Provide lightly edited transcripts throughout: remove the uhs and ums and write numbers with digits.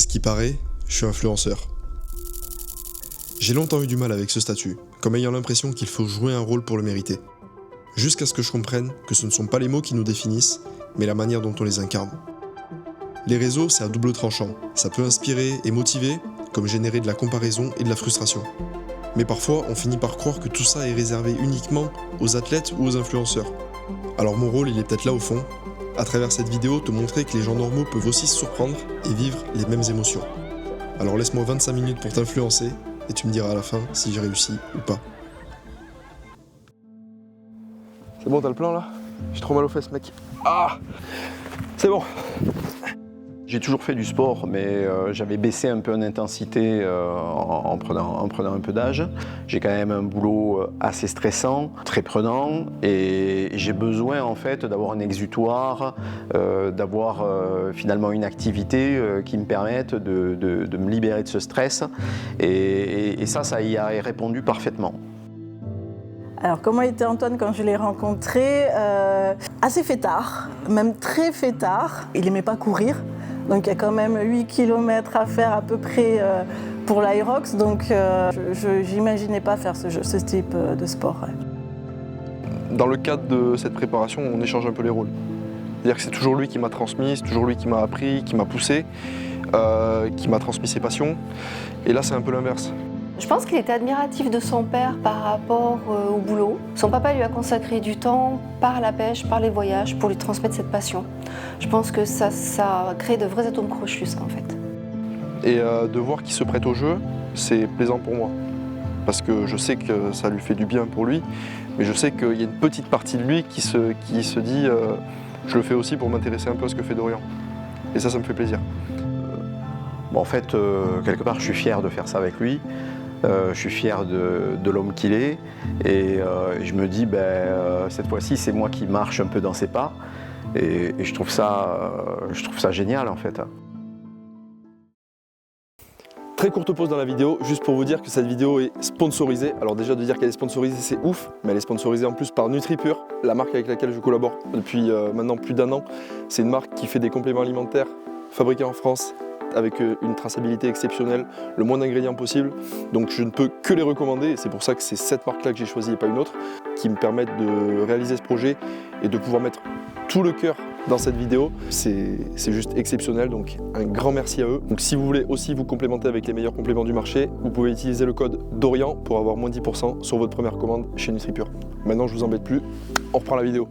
À ce qui paraît, je suis influenceur. J'ai longtemps eu du mal avec ce statut, comme ayant l'impression qu'il faut jouer un rôle pour le mériter. Jusqu'à ce que je comprenne que ce ne sont pas les mots qui nous définissent, mais la manière dont on les incarne. Les réseaux, c'est à double tranchant. Ça peut inspirer et motiver, comme générer de la comparaison et de la frustration. Mais parfois, on finit par croire que tout ça est réservé uniquement aux athlètes ou aux influenceurs. Alors mon rôle, il est peut-être là au fond, à travers cette vidéo, te montrer que les gens normaux peuvent aussi se surprendre et vivre les mêmes émotions. Alors laisse-moi 25 minutes pour t'influencer, et tu me diras à la fin si j'ai réussi ou pas. C'est bon, t'as le plan là? J'ai trop mal aux fesses, mec. Ah! C'est bon. J'ai toujours fait du sport, mais j'avais baissé un peu en intensité en prenant un peu d'âge. J'ai quand même un boulot assez stressant, très prenant, et j'ai besoin en fait d'avoir un exutoire, d'avoir finalement une activité qui me permette de me libérer de ce stress. Et ça y a répondu parfaitement. Alors comment était Antoine quand je l'ai rencontré? Assez fêtard, même très fêtard. Il n'aimait pas courir, donc il y a quand même 8 km à faire à peu près pour l'Aerox, donc je n'imaginais pas faire ce type de sport. Ouais. Dans le cadre de cette préparation, on échange un peu les rôles. C'est-à-dire que c'est toujours lui qui m'a transmis, c'est toujours lui qui m'a appris, qui m'a poussé, qui m'a transmis ses passions. Et là, c'est un peu l'inverse. Je pense qu'il était admiratif de son père par rapport au boulot. Son papa lui a consacré du temps par la pêche, par les voyages, pour lui transmettre cette passion. Je pense que ça a créé de vrais atomes crochus en fait. Et de voir qu'il se prête au jeu, c'est plaisant pour moi. Parce que je sais que ça lui fait du bien pour lui, mais je sais qu'il y a une petite partie de lui qui se dit je le fais aussi pour m'intéresser un peu à ce que fait Dorian. Et ça me fait plaisir. Bon, en fait, quelque part, je suis fier de faire ça avec lui. Je suis fier de l'homme qu'il est et je me dis cette fois-ci c'est moi qui marche un peu dans ses pas et je trouve ça génial en fait. Très courte pause dans la vidéo, juste pour vous dire que cette vidéo est sponsorisée. Alors déjà de dire qu'elle est sponsorisée c'est ouf, mais elle est sponsorisée en plus par NutriPure, la marque avec laquelle je collabore depuis maintenant plus d'1 an. C'est une marque qui fait des compléments alimentaires fabriqués en France, avec une traçabilité exceptionnelle, le moins d'ingrédients possible. Donc je ne peux que les recommander, et c'est pour ça que c'est cette marque-là que j'ai choisie et pas une autre, qui me permettent de réaliser ce projet et de pouvoir mettre tout le cœur dans cette vidéo. C'est juste exceptionnel, donc un grand merci à eux. Donc si vous voulez aussi vous complémenter avec les meilleurs compléments du marché, vous pouvez utiliser le code Dorian pour avoir moins 10% sur votre première commande chez NutriPure. Maintenant je vous embête plus, on reprend la vidéo.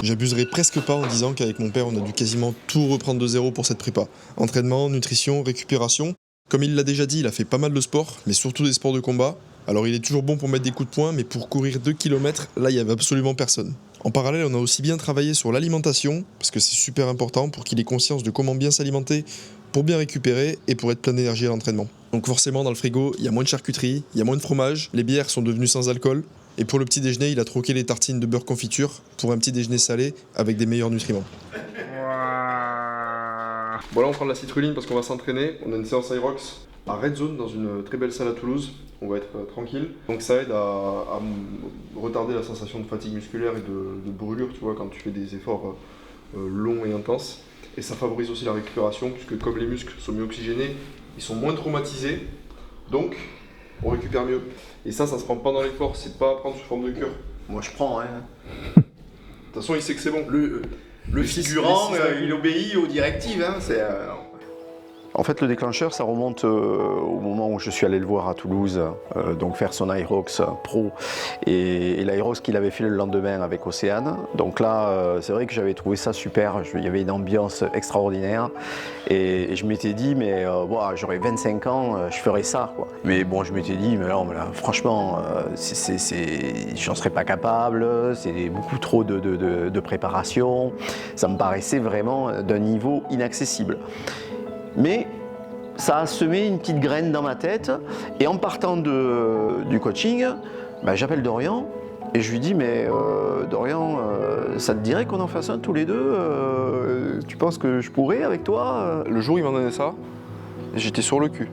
J'abuserai presque pas en disant qu'avec mon père, on a dû quasiment tout reprendre de zéro pour cette prépa. Entraînement, nutrition, récupération. Comme il l'a déjà dit, il a fait pas mal de sports, mais surtout des sports de combat. Alors il est toujours bon pour mettre des coups de poing, mais pour courir 2 km, là il y avait absolument personne. En parallèle, on a aussi bien travaillé sur l'alimentation, parce que c'est super important pour qu'il ait conscience de comment bien s'alimenter, pour bien récupérer et pour être plein d'énergie à l'entraînement. Donc forcément, dans le frigo, il y a moins de charcuterie, il y a moins de fromage, les bières sont devenues sans alcool. Et pour le petit déjeuner, il a troqué les tartines de beurre confiture pour un petit déjeuner salé avec des meilleurs nutriments. Bon là on prend de la citrulline parce qu'on va s'entraîner. On a une séance Aerox à Red Zone dans une très belle salle à Toulouse. On va être tranquille. Donc ça aide à retarder la sensation de fatigue musculaire et de brûlure, tu vois, quand tu fais des efforts longs et intenses. Et ça favorise aussi la récupération puisque comme les muscles sont mieux oxygénés, ils sont moins traumatisés. Donc on récupère mieux. Et ça se prend pendant l'effort, c'est pas à prendre sous forme de cure. Moi je prends, hein. De toute façon, il sait que c'est bon. Le figurant, il obéit aux directives, hein. En fait, le déclencheur, ça remonte au moment où je suis allé le voir à Toulouse, donc faire son Aerox Pro et l'Aerox qu'il avait fait le lendemain avec Océane. Donc là, c'est vrai que j'avais trouvé ça super, il y avait une ambiance extraordinaire et je m'étais dit, mais j'aurais 25 ans, je ferais ça, quoi. Mais bon, je m'étais dit, mais non, mais là, franchement, j'en serais pas capable, c'est beaucoup trop de préparation, ça me paraissait vraiment d'un niveau inaccessible. Mais ça a semé une petite graine dans ma tête et en partant du coaching, j'appelle Dorian et je lui dis mais Dorian, ça te dirait qu'on en fasse un tous les deux, tu penses que je pourrais avec toi? Le jour où il m'a donné ça, j'étais sur le cul.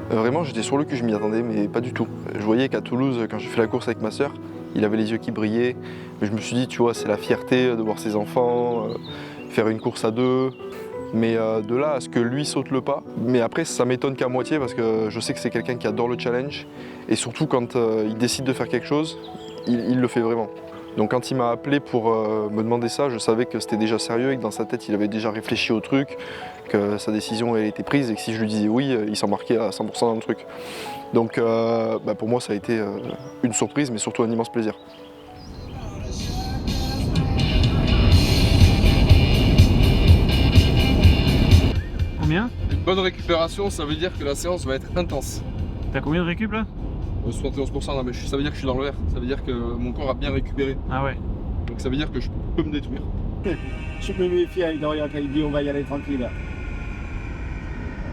Vraiment j'étais sur le cul, je m'y attendais mais pas du tout. Je voyais qu'à Toulouse, quand j'ai fait la course avec ma soeur, il avait les yeux qui brillaient. Mais je me suis dit, tu vois, c'est la fierté de voir ses enfants, faire une course à deux. Mais de là à ce que lui saute le pas, mais après ça m'étonne qu'à moitié parce que je sais que c'est quelqu'un qui adore le challenge et surtout quand il décide de faire quelque chose, il le fait vraiment. Donc quand il m'a appelé pour me demander ça, je savais que c'était déjà sérieux et que dans sa tête il avait déjà réfléchi au truc, que sa décision elle était prise et que si je lui disais oui, il s'embarquait à 100% dans le truc. Donc pour moi ça a été une surprise mais surtout un immense plaisir. Combien? Une bonne récupération, ça veut dire que la séance va être intense. T'as combien de récup là? 71%, non, mais ça veut dire que je suis dans le vert, ça veut dire que mon corps a bien récupéré. Ah ouais. Donc ça veut dire que je peux me détruire. Je me méfie avec Dorian quand il dit on va y aller tranquille.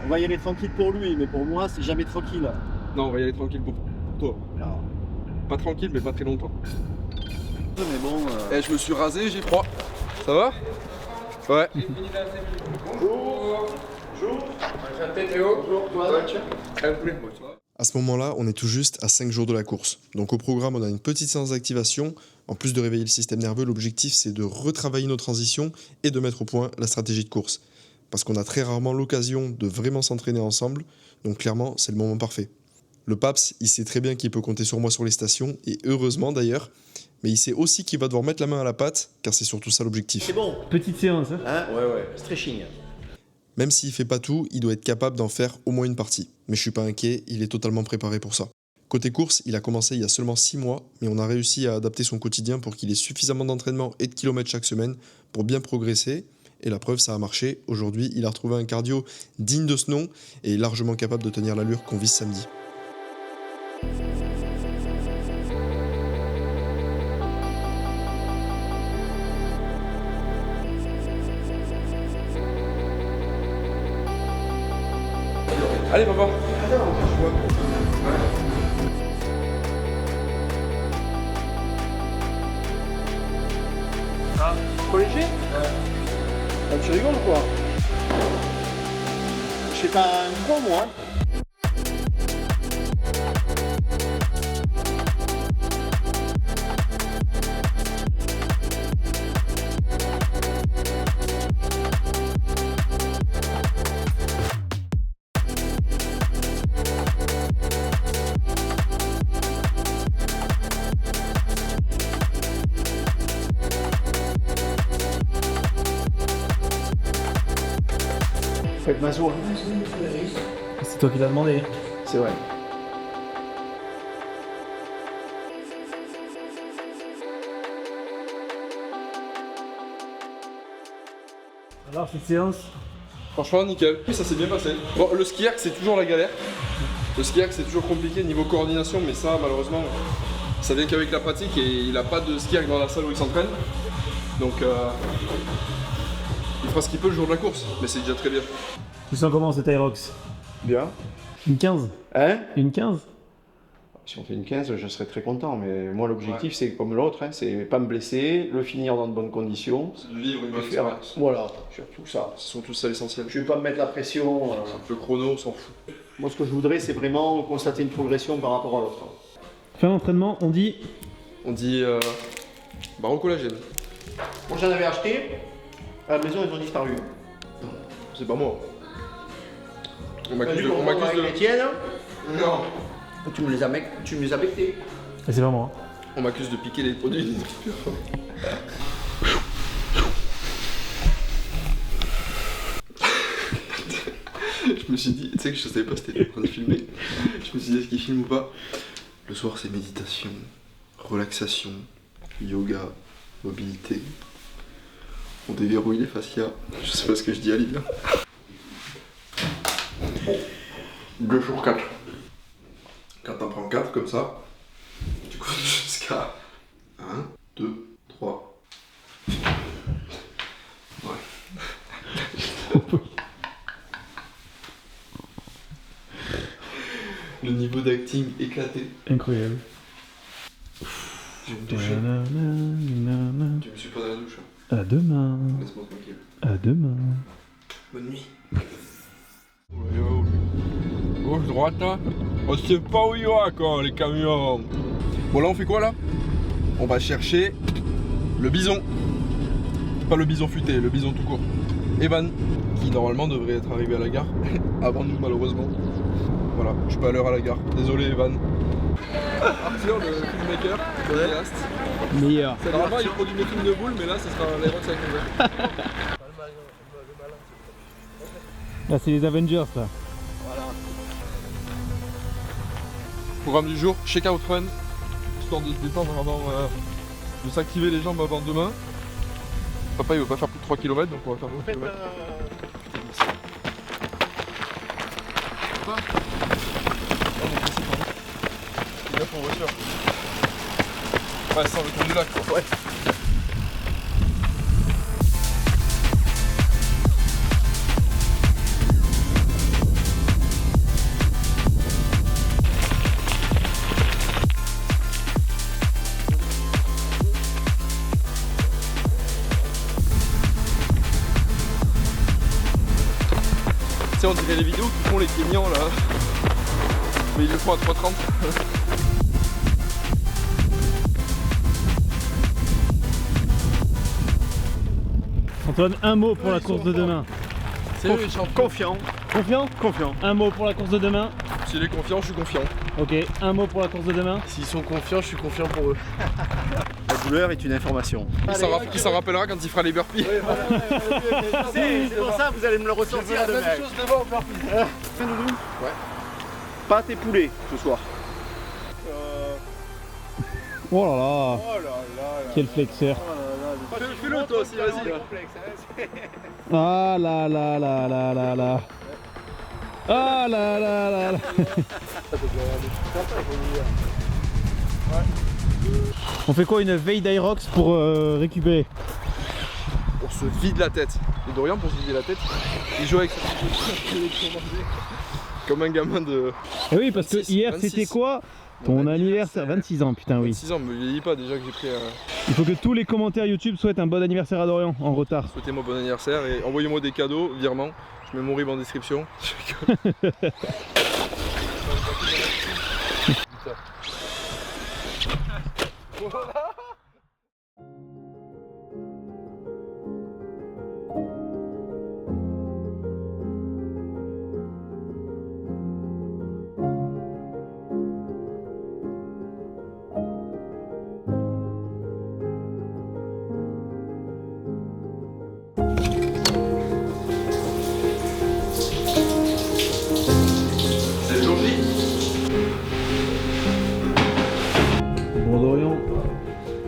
On va y aller tranquille pour lui, mais pour moi c'est jamais tranquille. Non, on va y aller tranquille pour toi. Non. Pas tranquille, mais pas très longtemps. Mais bon. Eh, je me suis rasé, j'ai froid. Ça va? Ouais. À ce moment-là, on est tout juste à 5 jours de la course. Donc au programme, on a une petite séance d'activation. En plus de réveiller le système nerveux, l'objectif c'est de retravailler nos transitions et de mettre au point la stratégie de course. Parce qu'on a très rarement l'occasion de vraiment s'entraîner ensemble, donc clairement c'est le moment parfait. Le Paps, il sait très bien qu'il peut compter sur moi sur les stations, et heureusement d'ailleurs, mais il sait aussi qu'il va devoir mettre la main à la pâte, car c'est surtout ça l'objectif. C'est bon. Petite séance, hein? Hein? Ouais, stretching. Même s'il fait pas tout, il doit être capable d'en faire au moins une partie. Mais je suis pas inquiet, il est totalement préparé pour ça. Côté course, il a commencé il y a seulement 6 mois, mais on a réussi à adapter son quotidien pour qu'il ait suffisamment d'entraînement et de kilomètres chaque semaine pour bien progresser. Et la preuve, ça a marché. Aujourd'hui, il a retrouvé un cardio digne de ce nom et est largement capable de tenir l'allure qu'on vise samedi. Allez, papa. Trop léger? Tu rigoles ou quoi? Je fais pas un gros moi. Faut être maso. C'est toi qui l'as demandé. C'est vrai. Alors cette séance? Franchement, nickel. Ça s'est bien passé. Bon, le ski arc, c'est toujours la galère. Le ski arc, c'est toujours compliqué niveau coordination, mais ça, malheureusement, ça vient qu'avec la pratique et il n'a pas de ski arc dans la salle où il s'entraîne. Donc, il fera ce qu'il peut le jour de la course, mais c'est déjà très bien. Tu sens comment cet Aerox? Bien. Une 15? Hein? Une 15? Si on fait une 15, je serais très content, mais moi l'objectif c'est comme l'autre, hein, c'est pas me blesser, le finir dans de bonnes conditions. C'est de vivre une bonne Faire- expérience. Voilà, surtout ça. C'est surtout ça l'essentiel. Je vais pas me mettre la pression. Le chrono, on s'en fout. Moi ce que je voudrais c'est vraiment constater une progression par rapport à l'autre. Fin d'entraînement, on dit? On dit barreau collagène. Moi j'en avais acheté, à la maison ils ont disparu. C'est pas moi. On m'accuse Vas-y, de. qu'on On voit m'accuse avec de. les tiennes, Non. tu me les as bectés. Et c'est pas moi. On m'accuse de piquer les produits des Nutripure. Je me suis dit, tu sais que je savais pas si t'étais en train de filmer. Je me suis dit, est-ce qu'il filme ou pas? Le soir, c'est méditation, relaxation, yoga, mobilité. On déverrouille les fascias. Je sais pas ce que je dis à Lille. 2 jours 4. Quand t'en prends 4 comme ça, tu comptes jusqu'à 1, 2, 3. Ouais. Le niveau d'acting éclaté. Incroyable. Je vais me toucher. Nanana. Tu me suis pas dans la douche. À demain. Laisse-moi tranquille. À demain. Bonne nuit. Gauche, droite là. On sait pas où il va quoi, les camions. Bon là on fait quoi là? On va chercher le bison. Pas le bison futé, le bison tout court. Evan, qui normalement devrait être arrivé à la gare, avant nous malheureusement. Voilà, je suis pas à l'heure à la gare. Désolé Evan. Arthur, le filmmaker, le vidéaste. Meilleur. Normalement il produit mes films de boules, mais là ce sera l'Aerox avec nous. Là, c'est les Avengers, ça. Programme du jour, check-out run, histoire de se détendre avant de s'activer les jambes avant demain. Papa il veut pas faire plus de 3 km, donc on va faire 2 km. C'est bien pour voiture. Ouais, sans le tour du lac quoi. Ouais. Tu sais, on dirait les vidéos qui font les Kenyans là. Mais ils le font à 3,30. Antoine, un mot pour la course de demain. C'est eux les champions. Confiant. Confiant? Confiant. Un mot pour la course de demain. S'il est confiant, je suis confiant. Ok, un mot pour la course de demain. S'ils sont confiants, je suis confiant pour eux. La douleur est une information. Qui s'en rappellera quand il fera les burpees. C'est pour ça que vous allez me le ressortir demain. Ouais. Pâtes et poulet ce soir. Oh là là. Quel flexeur. Fais-le toi aussi, vas-y. Ah là là là là là là. Ah là là là là. On fait quoi, une veille d'Aerox pour récupérer? On se vide la tête. Et Dorian, pour se vider la tête, il joue avec sa petite comme un gamin de... Eh oui, parce 26, que hier 26. c'était quoi? Ton anniversaire, 26 ans, putain, oui. 26 ans, me vieillis pas déjà que j'ai pris Il faut que tous les commentaires YouTube souhaitent un bon anniversaire à Dorian, en retard. Souhaitez-moi bon anniversaire et envoyez-moi des cadeaux, virement. Je mets mon RIB en description. C'est le jour J. Bon Dorian,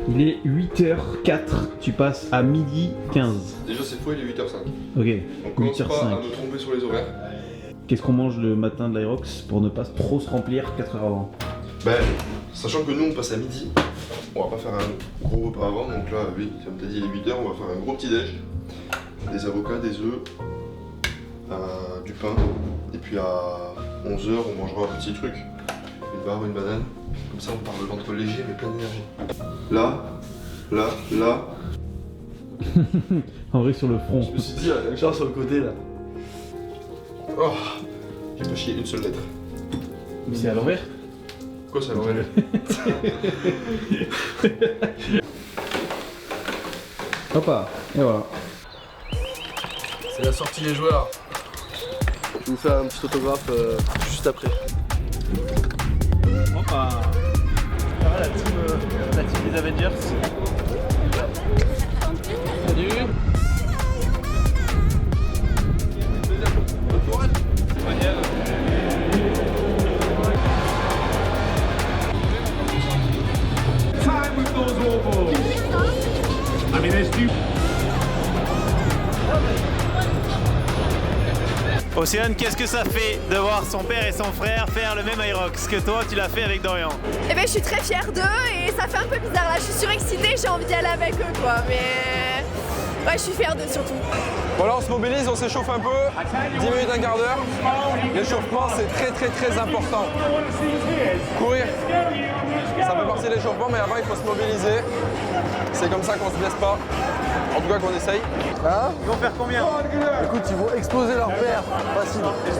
il est 8h04, tu passes à 12h15. Déjà c'est faux, il est 8h05. Ok, On commence pas à 8h05. me tromper sur les horaires. Qu'est-ce qu'on mange le matin de l'Aerox pour ne pas trop se remplir 4 heures avant? Ben, sachant que nous on passe à midi, on va pas faire un gros repas avant, donc là, oui, comme t'as dit, il est 8h, on va faire un gros petit déj. Des avocats, des œufs, du pain, et puis à 11h on mangera un petit truc, une barre, une banane, comme ça on part le ventre léger mais plein d'énergie. Là, là, là, En vrai sur le front. je me suis dit, il y a une charge sur le côté là. Oh, j'ai pas chié une seule lettre. Mais c'est à l'envers. Quoi ça l'envers? Hoppa, et voilà. C'est la sortie des joueurs. Je vais vous faire un petit autographe juste après. Hoppa. La team des Avengers. Salut. Océane, qu'est-ce que ça fait de voir son père et son frère faire le même Aerox que toi tu l'as fait avec Dorian? Eh ben je suis très fière d'eux et ça fait un peu bizarre là, je suis surexcitée, j'ai envie d'y aller avec eux quoi, mais ouais je suis fière d'eux surtout. Voilà, on se mobilise, on s'échauffe un peu, 10 minutes, un quart d'heure. L'échauffement c'est très important. Courir, ça fait partie de l'échauffement mais avant il faut se mobiliser. C'est comme ça qu'on se blesse pas, en tout cas qu'on essaye. Hein? Ils vont faire combien? Écoute, ils vont exploser leur père, facile. Mais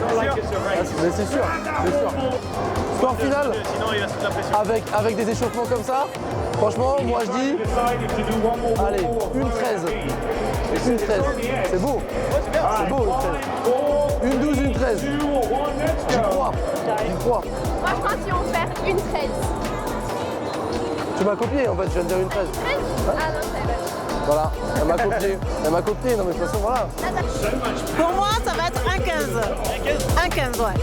c'est sûr, c'est sûr. Score final, Sinon il va se la pression. avec des échauffements comme ça, franchement, moi je dis, allez, 1,13. Une 13. C'est beau. C'est beau, une 13. Une 12, une 13. J'y crois. J'y crois. Moi, je pense qu'ils vont faire une 13. Tu m'as copié en fait, je viens de dire une 13. 13 Ah non, c'est vrai. Voilà, elle m'a copié. Elle m'a copié, non mais de toute façon, voilà. Pour moi, ça va être un 15. Un 15, ouais.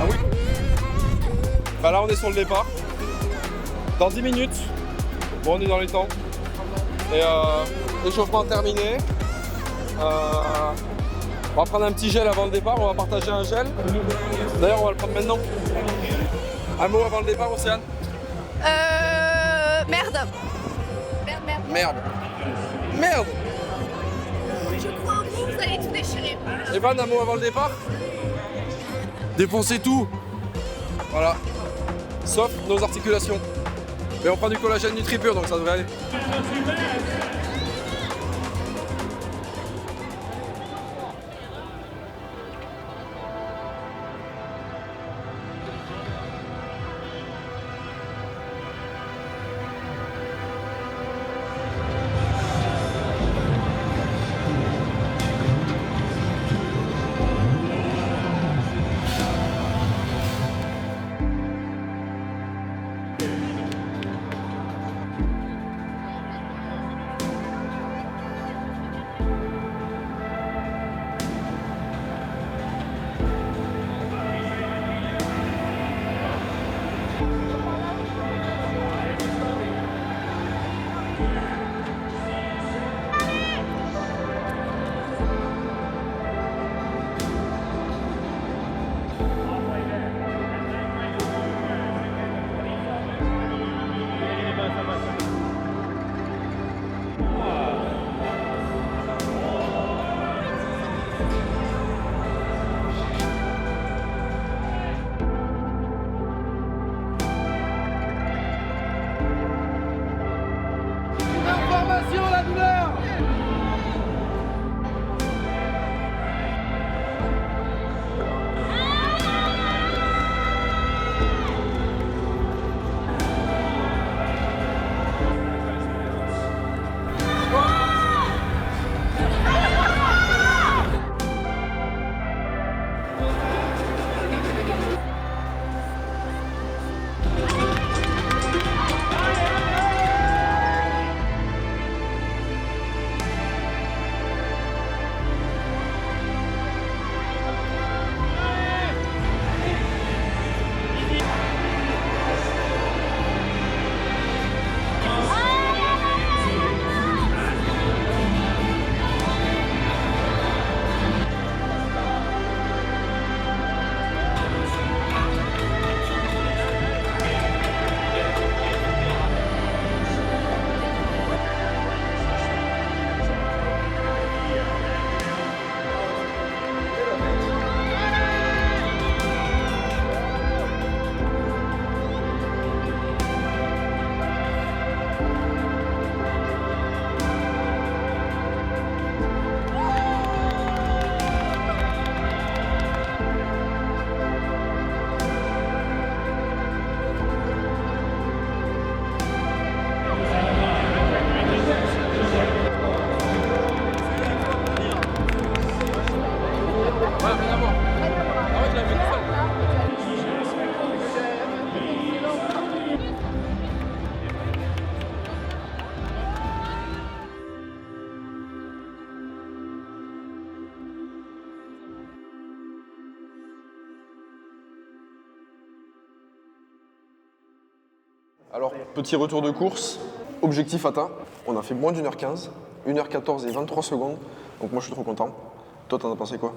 Ah oui. Bah là on est sur le départ. Dans 10 minutes. Bon on est dans les temps. Et échauffement terminé. On va prendre un petit gel avant le départ, on va partager un gel. D'ailleurs on va le prendre maintenant. Un mot avant le départ, Océane? Merde. Merde. Merde. Je crois en vous, vous allez tout déchirer. Evan, un mot avant le départ? Défoncez tout. Voilà. Sauf nos articulations. Mais on prend du collagène NutriPure, donc ça devrait aller. Alors, petit retour de course, objectif atteint. On a fait moins d'1h15, 1h14 et 23 secondes. Donc moi je suis trop content. Toi t'en as pensé quoi?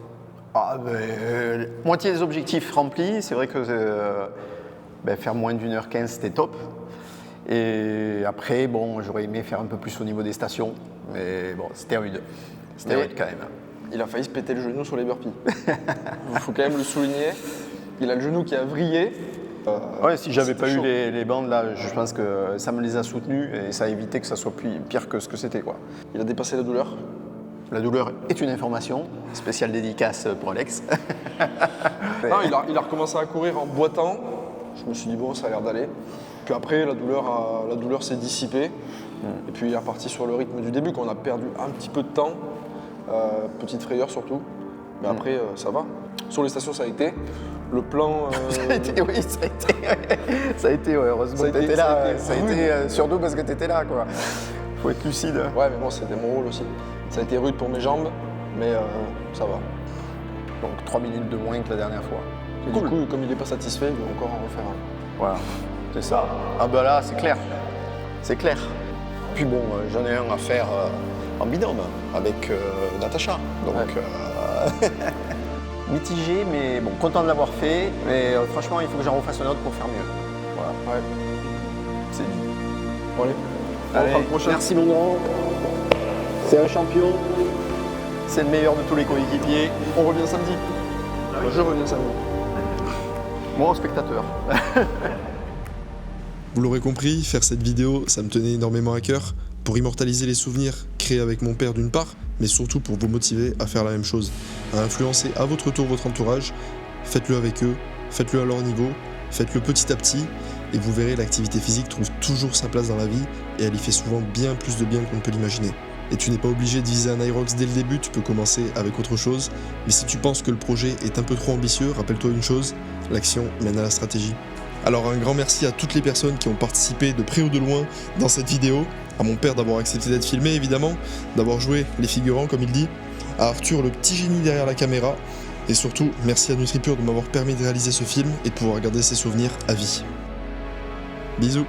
Moitié des objectifs remplis, c'est vrai que faire moins d'1h15 c'était top. Et après, bon, j'aurais aimé faire un peu plus au niveau des stations, mais bon, c'était rude. C'était rude quand même. Il a failli se péter le genou sur les burpees. Il faut quand même le souligner. Il a le genou qui a vrillé. Ouais, si j'avais pas eu les bandes là, je pense que ça me les a soutenus et ça a évité que ça soit pire que ce que c'était, quoi. Il a dépassé la douleur. La douleur est une information, spéciale dédicace pour Alex. Non, il a recommencé à courir en boitant. Je me suis dit bon, ça a l'air d'aller. Puis après, la douleur s'est dissipée. Et puis il est reparti sur le rythme du début, qu'on a perdu un petit peu de temps. Petite frayeur surtout. Mais après, ça va. Sur les stations, ça a été. Le plan... Ça a été, ouais, ouais, heureusement que t'étais là. Ça a été surtout parce que t'étais là, quoi. Faut être lucide. Ouais, mais bon, c'était mon rôle aussi. Ça a été rude pour mes jambes, mais ça va. Donc 3 minutes de moins que la dernière fois. Et cool. Du coup, comme il n'est pas satisfait, il va encore en refaire un. Voilà, c'est ça. Ah bah là, c'est clair. C'est clair. Puis bon, j'en ai un à faire en binôme avec Natacha. Donc, mitigé, mais bon, content de l'avoir fait. Mais franchement, il faut que j'en refasse un autre pour faire mieux. Voilà. Ouais. C'est dit. Bon, allez. Allez, merci mon grand. C'est un champion. C'est le meilleur de tous les coéquipiers. On revient samedi. Je reviens samedi. Moi en spectateur. Vous l'aurez compris, faire cette vidéo, ça me tenait énormément à cœur, pour immortaliser les souvenirs créés avec mon père d'une part, mais surtout pour vous motiver à faire la même chose, à influencer à votre tour votre entourage. Faites-le avec eux, faites-le à leur niveau, faites-le petit à petit, et vous verrez, l'activité physique trouve toujours sa place dans la vie, et elle y fait souvent bien plus de bien qu'on ne peut l'imaginer. Et tu n'es pas obligé de viser un Irox dès le début, tu peux commencer avec autre chose, mais si tu penses que le projet est un peu trop ambitieux, rappelle-toi une chose, l'action mène à la stratégie. Alors un grand merci à toutes les personnes qui ont participé de près ou de loin dans cette vidéo, à mon père d'avoir accepté d'être filmé évidemment, d'avoir joué les figurants comme il dit, à Arthur le petit génie derrière la caméra, et surtout merci à NutriPure de m'avoir permis de réaliser ce film et de pouvoir garder ses souvenirs à vie. Bisous.